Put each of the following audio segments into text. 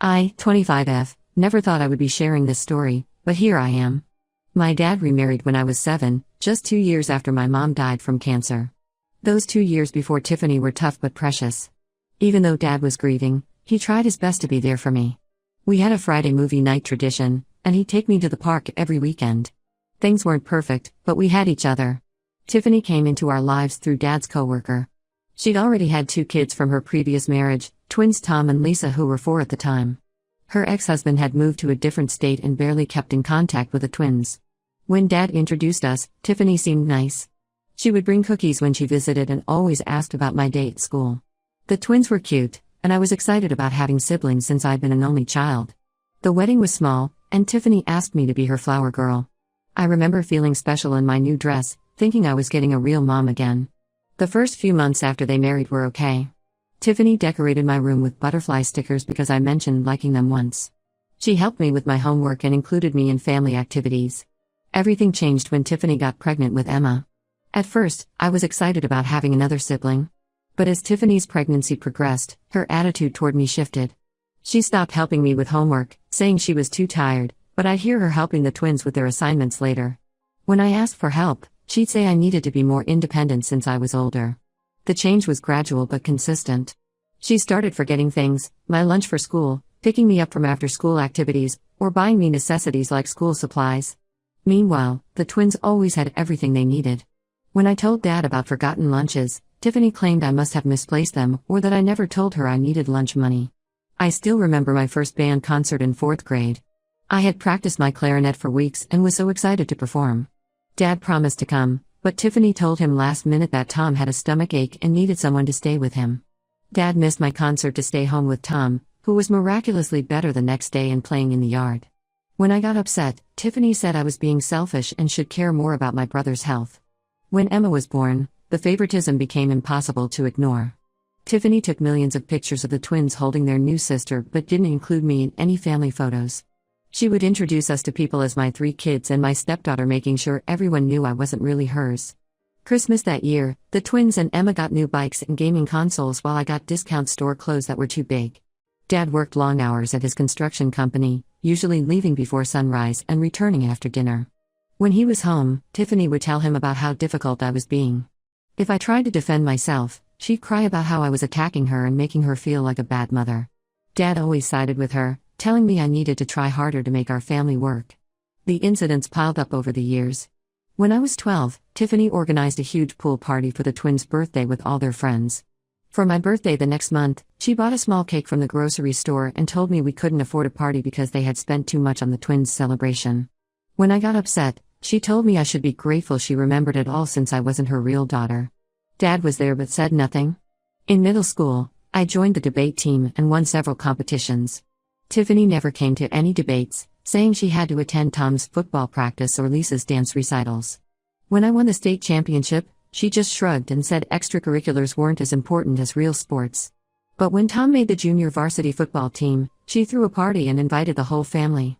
I, 25F, never thought I would be sharing this story, but here I am. My dad remarried when I was 7, just 2 years after my mom died from cancer. Those 2 years before Tiffany were tough but precious. Even though Dad was grieving, he tried his best to be there for me. We had a Friday movie night tradition, and he'd take me to the park every weekend. Things weren't perfect, but we had each other. Tiffany came into our lives through Dad's coworker. She'd already had 2 kids from her previous marriage, twins Tom and Lisa, who were 4 at the time. Her ex-husband had moved to a different state and barely kept in contact with the twins. When Dad introduced us, Tiffany seemed nice. She would bring cookies when she visited and always asked about my day at school. The twins were cute, and I was excited about having siblings since I'd been an only child. The wedding was small, and Tiffany asked me to be her flower girl. I remember feeling special in my new dress, thinking I was getting a real mom again. The first few months after they married were okay. Tiffany decorated my room with butterfly stickers because I mentioned liking them once. She helped me with my homework and included me in family activities. Everything changed when Tiffany got pregnant with Emma. At first, I was excited about having another sibling. But as Tiffany's pregnancy progressed, her attitude toward me shifted. She stopped helping me with homework, saying she was too tired, but I'd hear her helping the twins with their assignments later. When I asked for help, she'd say I needed to be more independent since I was older. The change was gradual but consistent. She started forgetting things, my lunch for school, picking me up from after-school activities, or buying me necessities like school supplies. Meanwhile, the twins always had everything they needed. When I told Dad about forgotten lunches, Tiffany claimed I must have misplaced them or that I never told her I needed lunch money. I still remember my first band concert in 4th grade. I had practiced my clarinet for weeks and was so excited to perform. Dad promised to come, but Tiffany told him last minute that Tom had a stomach ache and needed someone to stay with him. Dad missed my concert to stay home with Tom, who was miraculously better the next day and playing in the yard. When I got upset, Tiffany said I was being selfish and should care more about my brother's health. When Emma was born, the favoritism became impossible to ignore. Tiffany took millions of pictures of the twins holding their new sister but didn't include me in any family photos. She would introduce us to people as my 3 kids and my stepdaughter, making sure everyone knew I wasn't really hers. Christmas that year, the twins and Emma got new bikes and gaming consoles while I got discount store clothes that were too big. Dad worked long hours at his construction company, usually leaving before sunrise and returning after dinner. When he was home, Tiffany would tell him about how difficult I was being. If I tried to defend myself, she'd cry about how I was attacking her and making her feel like a bad mother. Dad always sided with her, telling me I needed to try harder to make our family work. The incidents piled up over the years. When I was 12, Tiffany organized a huge pool party for the twins' birthday with all their friends. For my birthday the next month, she bought a small cake from the grocery store and told me we couldn't afford a party because they had spent too much on the twins' celebration. When I got upset, she told me I should be grateful she remembered it all since I wasn't her real daughter. Dad was there but said nothing. In middle school, I joined the debate team and won several competitions. Tiffany never came to any debates, saying she had to attend Tom's football practice or Lisa's dance recitals. When I won the state championship, she just shrugged and said extracurriculars weren't as important as real sports. But when Tom made the junior varsity football team, she threw a party and invited the whole family.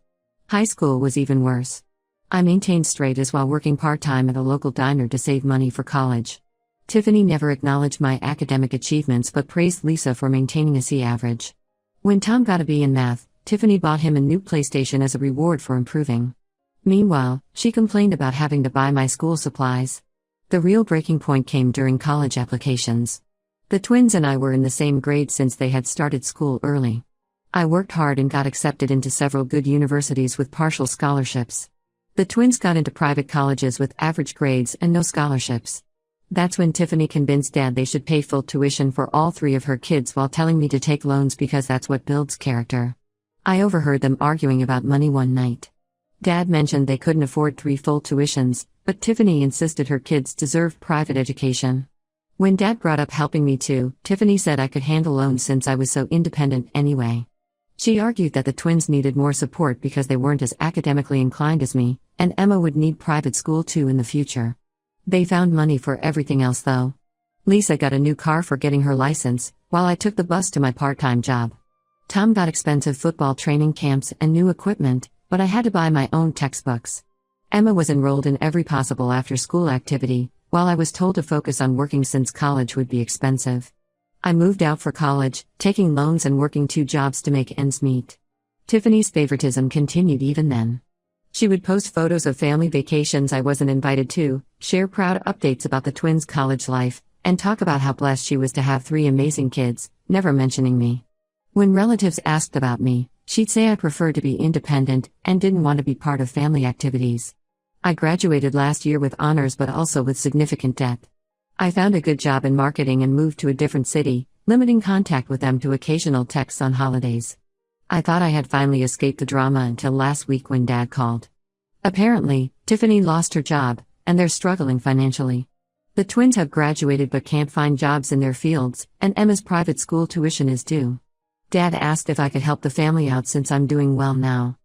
High school was even worse. I maintained straight A's while working part-time at a local diner to save money for college. Tiffany never acknowledged my academic achievements but praised Lisa for maintaining a C average. When Tom got a B in math, Tiffany bought him a new PlayStation as a reward for improving. Meanwhile, she complained about having to buy my school supplies. The real breaking point came during college applications. The twins and I were in the same grade since they had started school early. I worked hard and got accepted into several good universities with partial scholarships. The twins got into private colleges with average grades and no scholarships. That's when Tiffany convinced Dad they should pay full tuition for all 3 of her kids while telling me to take loans because that's what builds character. I overheard them arguing about money one night. Dad mentioned they couldn't afford 3 full tuitions, but Tiffany insisted her kids deserved private education. When Dad brought up helping me too, Tiffany said I could handle loans since I was so independent anyway. She argued that the twins needed more support because they weren't as academically inclined as me, and Emma would need private school too in the future. They found money for everything else though. Lisa got a new car for getting her license, while I took the bus to my part-time job. Tom got expensive football training camps and new equipment, but I had to buy my own textbooks. Emma was enrolled in every possible after-school activity, while I was told to focus on working since college would be expensive. I moved out for college, taking loans and working 2 jobs to make ends meet. Tiffany's favoritism continued even then. She would post photos of family vacations I wasn't invited to, share proud updates about the twins' college life, and talk about how blessed she was to have 3 amazing kids, never mentioning me. When relatives asked about me, she'd say I preferred to be independent and didn't want to be part of family activities. I graduated last year with honors but also with significant debt. I found a good job in marketing and moved to a different city, limiting contact with them to occasional texts on holidays. I thought I had finally escaped the drama until last week when Dad called. Apparently, Tiffany lost her job, and they're struggling financially. The twins have graduated but can't find jobs in their fields, and Emma's private school tuition is due. Dad asked if I could help the family out since I'm doing well now.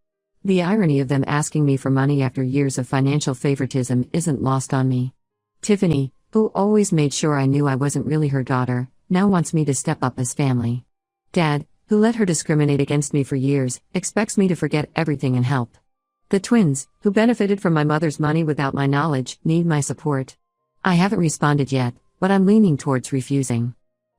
The irony of them asking me for money after years of financial favoritism isn't lost on me. Tiffany, who always made sure I knew I wasn't really her daughter, now wants me to step up as family. Dad, who let her discriminate against me for years, expects me to forget everything and help. The twins, who benefited from my mother's money without my knowledge, need my support. I haven't responded yet, but I'm leaning towards refusing.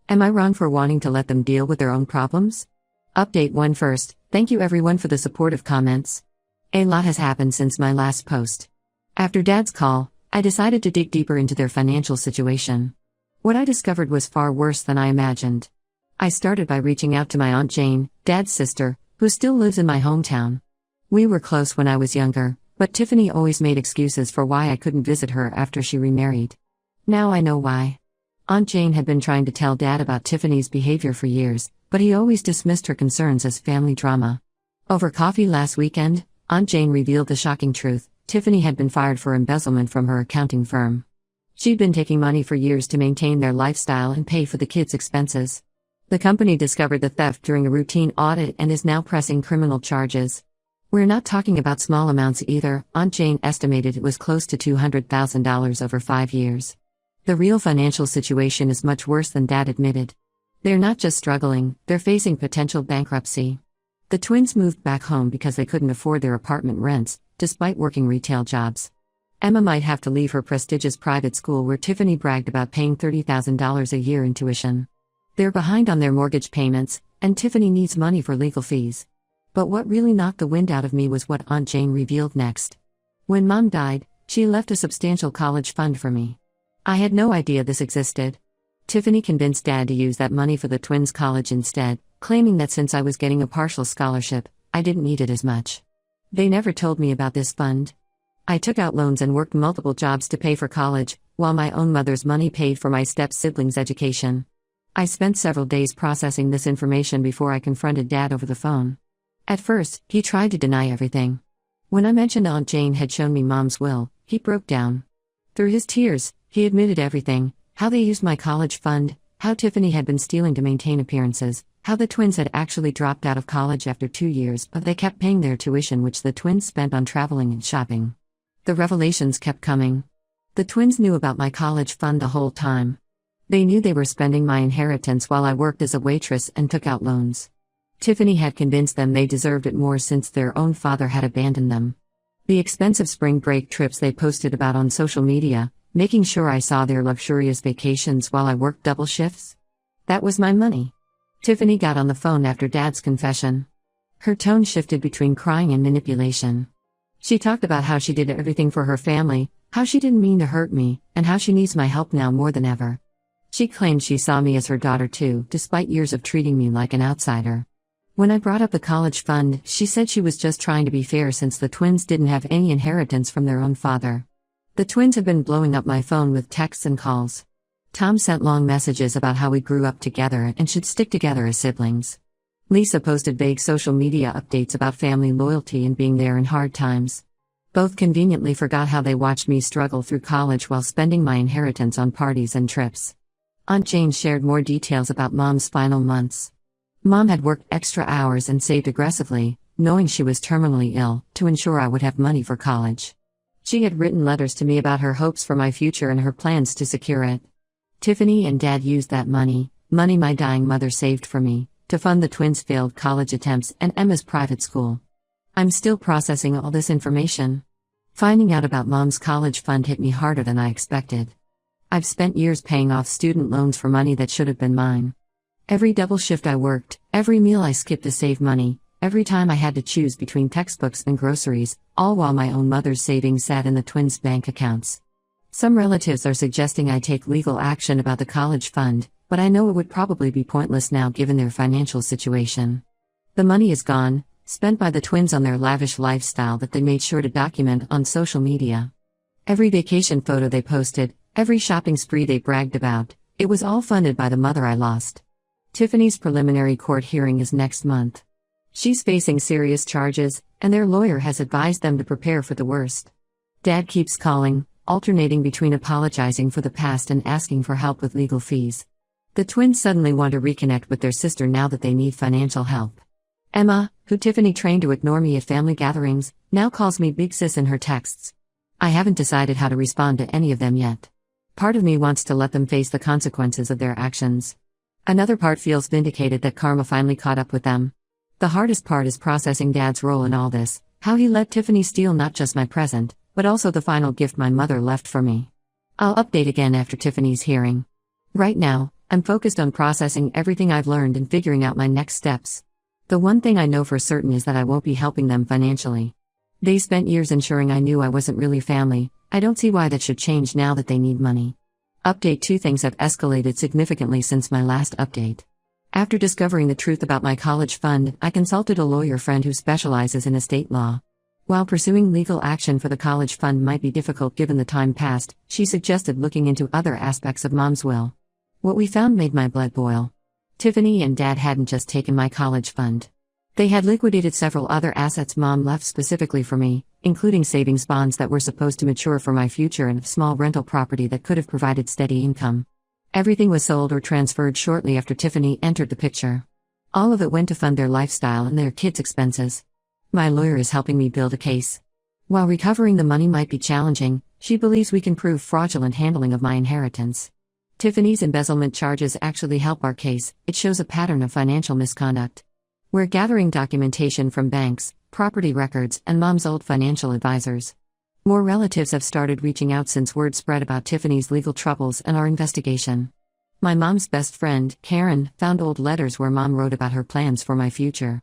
Am I wrong for wanting to let them deal with their own problems? Update 1 first, thank you everyone for the supportive comments. A lot has happened since my last post. After Dad's call, I decided to dig deeper into their financial situation. What I discovered was far worse than I imagined. I started by reaching out to my Aunt Jane, Dad's sister, who still lives in my hometown. We were close when I was younger, but Tiffany always made excuses for why I couldn't visit her after she remarried. Now I know why. Aunt Jane had been trying to tell Dad about Tiffany's behavior for years, but he always dismissed her concerns as family drama. Over coffee last weekend, Aunt Jane revealed the shocking truth: Tiffany had been fired for embezzlement from her accounting firm. She'd been taking money for years to maintain their lifestyle and pay for the kids' expenses. The company discovered the theft during a routine audit and is now pressing criminal charges. We're not talking about small amounts either. Aunt Jane estimated it was close to $200,000 over 5 years. The real financial situation is much worse than Dad admitted. They're not just struggling, they're facing potential bankruptcy. The twins moved back home because they couldn't afford their apartment rents, despite working retail jobs. Emma might have to leave her prestigious private school where Tiffany bragged about paying $30,000 a year in tuition. They're behind on their mortgage payments, and Tiffany needs money for legal fees. But what really knocked the wind out of me was what Aunt Jane revealed next. When Mom died, she left a substantial college fund for me. I had no idea this existed. Tiffany convinced Dad to use that money for the twins' college instead, claiming that since I was getting a partial scholarship, I didn't need it as much. They never told me about this fund. I took out loans and worked multiple jobs to pay for college, while my own mother's money paid for my step-siblings' education. I spent several days processing this information before I confronted Dad over the phone. At first, he tried to deny everything. When I mentioned Aunt Jane had shown me Mom's will, he broke down. Through his tears, he admitted everything: how they used my college fund, how Tiffany had been stealing to maintain appearances, how the twins had actually dropped out of college after 2 years but they kept paying their tuition, which the twins spent on traveling and shopping. The revelations kept coming. The twins knew about my college fund the whole time. They knew they were spending my inheritance while I worked as a waitress and took out loans. Tiffany had convinced them they deserved it more since their own father had abandoned them. The expensive spring break trips they posted about on social media, making sure I saw their luxurious vacations while I worked double shifts. That was my money. Tiffany got on the phone after Dad's confession. Her tone shifted between crying and manipulation. She talked about how she did everything for her family, how she didn't mean to hurt me, and how she needs my help now more than ever. She claimed she saw me as her daughter too, despite years of treating me like an outsider. When I brought up the college fund, she said she was just trying to be fair since the twins didn't have any inheritance from their own father. The twins have been blowing up my phone with texts and calls. Tom sent long messages about how we grew up together and should stick together as siblings. Lisa posted vague social media updates about family loyalty and being there in hard times. Both conveniently forgot how they watched me struggle through college while spending my inheritance on parties and trips. Aunt Jane shared more details about Mom's final months. Mom had worked extra hours and saved aggressively, knowing she was terminally ill, to ensure I would have money for college. She had written letters to me about her hopes for my future and her plans to secure it. Tiffany and Dad used that money my dying mother saved for me, to fund the twins' failed college attempts and Emma's private school. I'm still processing all this information. Finding out about Mom's college fund hit me harder than I expected. I've spent years paying off student loans for money that should have been mine. Every double shift I worked, every meal I skipped to save money, every time I had to choose between textbooks and groceries, all while my own mother's savings sat in the twins' bank accounts. Some relatives are suggesting I take legal action about the college fund, but I know it would probably be pointless now given their financial situation. The money is gone, spent by the twins on their lavish lifestyle that they made sure to document on social media. Every vacation photo they posted, every shopping spree they bragged about, it was all funded by the mother I lost. Tiffany's preliminary court hearing is next month. She's facing serious charges, and their lawyer has advised them to prepare for the worst. Dad keeps calling, alternating between apologizing for the past and asking for help with legal fees. The twins suddenly want to reconnect with their sister now that they need financial help. Emma, who Tiffany trained to ignore me at family gatherings, now calls me Big Sis in her texts. I haven't decided how to respond to any of them yet. Part of me wants to let them face the consequences of their actions. Another part feels vindicated that karma finally caught up with them. The hardest part is processing Dad's role in all this, how he let Tiffany steal not just my present, but also the final gift my mother left for me. I'll update again after Tiffany's hearing. Right now, I'm focused on processing everything I've learned and figuring out my next steps. The one thing I know for certain is that I won't be helping them financially. They spent years ensuring I knew I wasn't really family. I don't see why that should change now that they need money. Update 2: Things have escalated significantly since my last update. After discovering the truth about my college fund, I consulted a lawyer friend who specializes in estate law. While pursuing legal action for the college fund might be difficult given the time passed, she suggested looking into other aspects of Mom's will. What we found made my blood boil. Tiffany and Dad hadn't just taken my college fund. They had liquidated several other assets Mom left specifically for me, including savings bonds that were supposed to mature for my future and a small rental property that could have provided steady income. Everything was sold or transferred shortly after Tiffany entered the picture. All of it went to fund their lifestyle and their kids' expenses. My lawyer is helping me build a case. While recovering the money might be challenging, she believes we can prove fraudulent handling of my inheritance. Tiffany's embezzlement charges actually help our case. It shows a pattern of financial misconduct. We're gathering documentation from banks, property records, and Mom's old financial advisors. More relatives have started reaching out since word spread about Tiffany's legal troubles and our investigation. My mom's best friend, Karen, found old letters where Mom wrote about her plans for my future.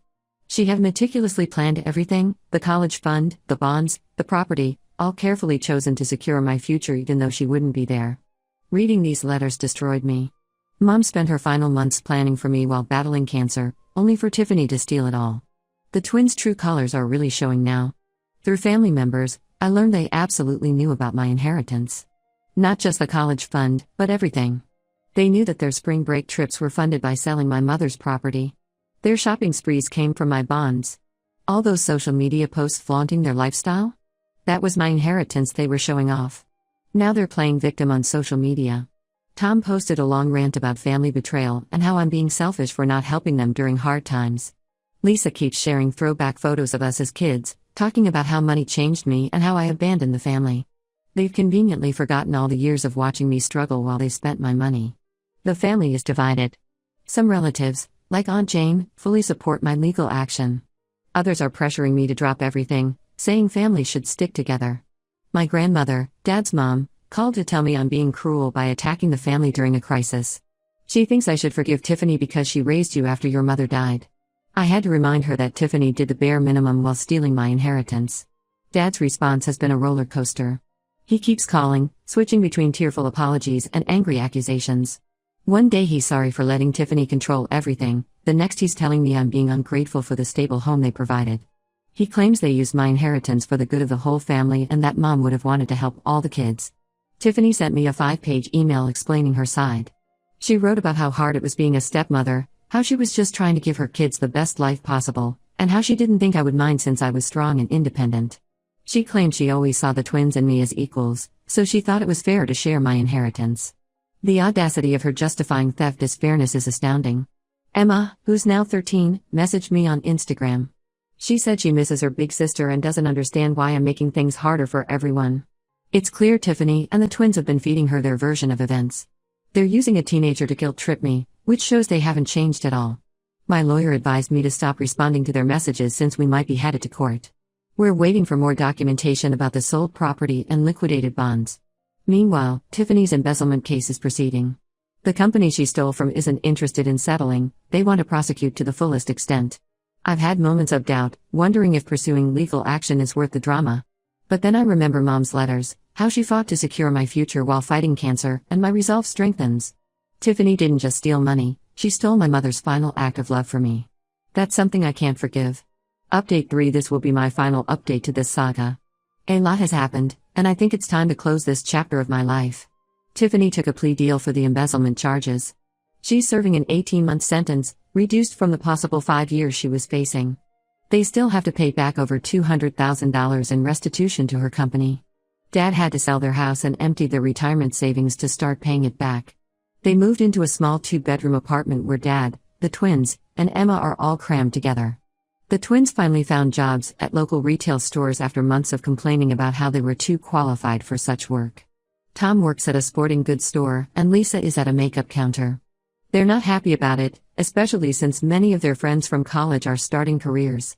She had meticulously planned everything: the college fund, the bonds, the property, all carefully chosen to secure my future even though she wouldn't be there. Reading these letters destroyed me. Mom spent her final months planning for me while battling cancer, only for Tiffany to steal it all. The twins' true colors are really showing now. Through family members, I learned they absolutely knew about my inheritance. Not just the college fund, but everything. They knew that their spring break trips were funded by selling my mother's property. Their shopping sprees came from my bonds. All those social media posts flaunting their lifestyle? That was my inheritance they were showing off. Now they're playing victim on social media. Tom posted a long rant about family betrayal and how I'm being selfish for not helping them during hard times. Lisa keeps sharing throwback photos of us as kids, talking about how money changed me and how I abandoned the family. They've conveniently forgotten all the years of watching me struggle while they spent my money. The family is divided. Some relatives, like Aunt Jane, fully support my legal action. Others are pressuring me to drop everything, saying families should stick together. My grandmother, Dad's mom, called to tell me I'm being cruel by attacking the family during a crisis. She thinks I should forgive Tiffany because she raised you after your mother died. I had to remind her that Tiffany did the bare minimum while stealing my inheritance. Dad's response has been a roller coaster. He keeps calling, switching between tearful apologies and angry accusations. One day he's sorry for letting Tiffany control everything, the next he's telling me I'm being ungrateful for the stable home they provided. He claims they used my inheritance for the good of the whole family and that Mom would have wanted to help all the kids. Tiffany sent me a 5-page email explaining her side. She wrote about how hard it was being a stepmother, how she was just trying to give her kids the best life possible, and how she didn't think I would mind since I was strong and independent. She claimed she always saw the twins and me as equals, so she thought it was fair to share my inheritance. The audacity of her justifying theft as fairness is astounding. Emma, who's now 13, messaged me on Instagram. She said she misses her big sister and doesn't understand why I'm making things harder for everyone. It's clear Tiffany and the twins have been feeding her their version of events. They're using a teenager to guilt-trip me, which shows they haven't changed at all. My lawyer advised me to stop responding to their messages since we might be headed to court. We're waiting for more documentation about the sold property and liquidated bonds. Meanwhile, Tiffany's embezzlement case is proceeding. The company she stole from isn't interested in settling, they want to prosecute to the fullest extent. I've had moments of doubt, wondering if pursuing legal action is worth the drama. But then I remember Mom's letters, how she fought to secure my future while fighting cancer, and my resolve strengthens. Tiffany didn't just steal money, she stole my mother's final act of love for me. That's something I can't forgive. Update 3. This will be my final update to this saga. A lot has happened, and I think it's time to close this chapter of my life. Tiffany took a plea deal for the embezzlement charges. She's serving an 18-month sentence, reduced from the possible 5 years she was facing. They still have to pay back over $200,000 in restitution to her company. Dad had to sell their house and empty their retirement savings to start paying it back. They moved into a small 2-bedroom apartment where Dad, the twins, and Emma are all crammed together. The twins finally found jobs at local retail stores after months of complaining about how they were too qualified for such work. Tom works at a sporting goods store, and Lisa is at a makeup counter. They're not happy about it, especially since many of their friends from college are starting careers.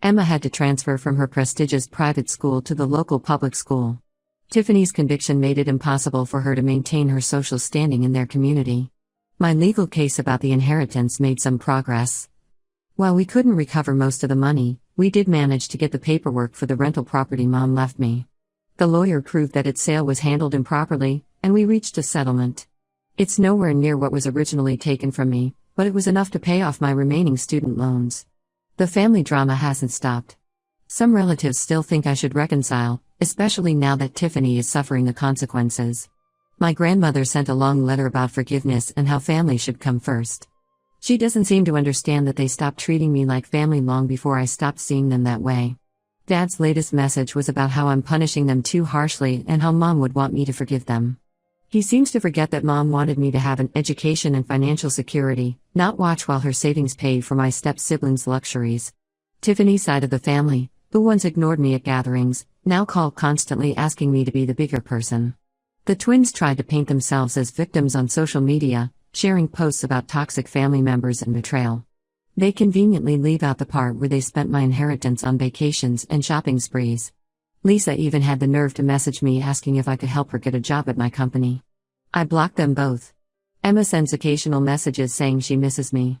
Emma had to transfer from her prestigious private school to the local public school. Tiffany's conviction made it impossible for her to maintain her social standing in their community. My legal case about the inheritance made some progress. While we couldn't recover most of the money, we did manage to get the paperwork for the rental property Mom left me. The lawyer proved that its sale was handled improperly, and we reached a settlement. It's nowhere near what was originally taken from me, but it was enough to pay off my remaining student loans. The family drama hasn't stopped. Some relatives still think I should reconcile, especially now that Tiffany is suffering the consequences. My grandmother sent a long letter about forgiveness and how family should come first. She doesn't seem to understand that they stopped treating me like family long before I stopped seeing them that way. Dad's latest message was about how I'm punishing them too harshly and how Mom would want me to forgive them. He seems to forget that Mom wanted me to have an education and financial security, not watch while her savings paid for my step-siblings' luxuries. Tiffany's side of the family, who once ignored me at gatherings, now call constantly asking me to be the bigger person. The twins tried to paint themselves as victims on social media, sharing posts about toxic family members and betrayal. They conveniently leave out the part where they spent my inheritance on vacations and shopping sprees. Lisa even had the nerve to message me asking if I could help her get a job at my company. I blocked them both. Emma sends occasional messages saying she misses me.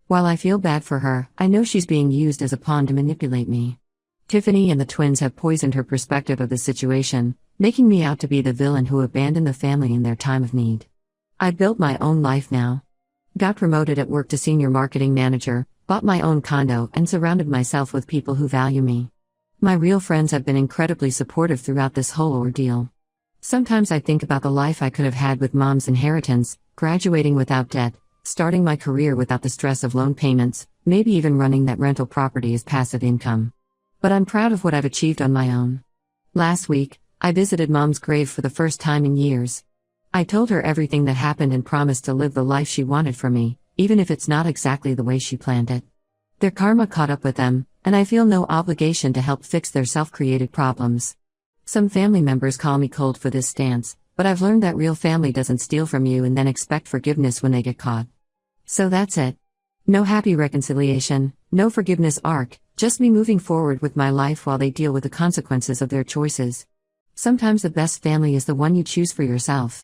While I feel bad for her, I know she's being used as a pawn to manipulate me. Tiffany and the twins have poisoned her perspective of the situation, making me out to be the villain who abandoned the family in their time of need. I've built my own life now. Got promoted at work to senior marketing manager, bought my own condo, and surrounded myself with people who value me. My real friends have been incredibly supportive throughout this whole ordeal. Sometimes I think about the life I could have had with Mom's inheritance, graduating without debt, starting my career without the stress of loan payments, maybe even running that rental property as passive income. But I'm proud of what I've achieved on my own. Last week, I visited Mom's grave for the first time in years. I told her everything that happened and promised to live the life she wanted for me, even if it's not exactly the way she planned it. Their karma caught up with them, and I feel no obligation to help fix their self-created problems. Some family members call me cold for this stance, but I've learned that real family doesn't steal from you and then expect forgiveness when they get caught. So that's it. No happy reconciliation, no forgiveness arc, just me moving forward with my life while they deal with the consequences of their choices. Sometimes the best family is the one you choose for yourself.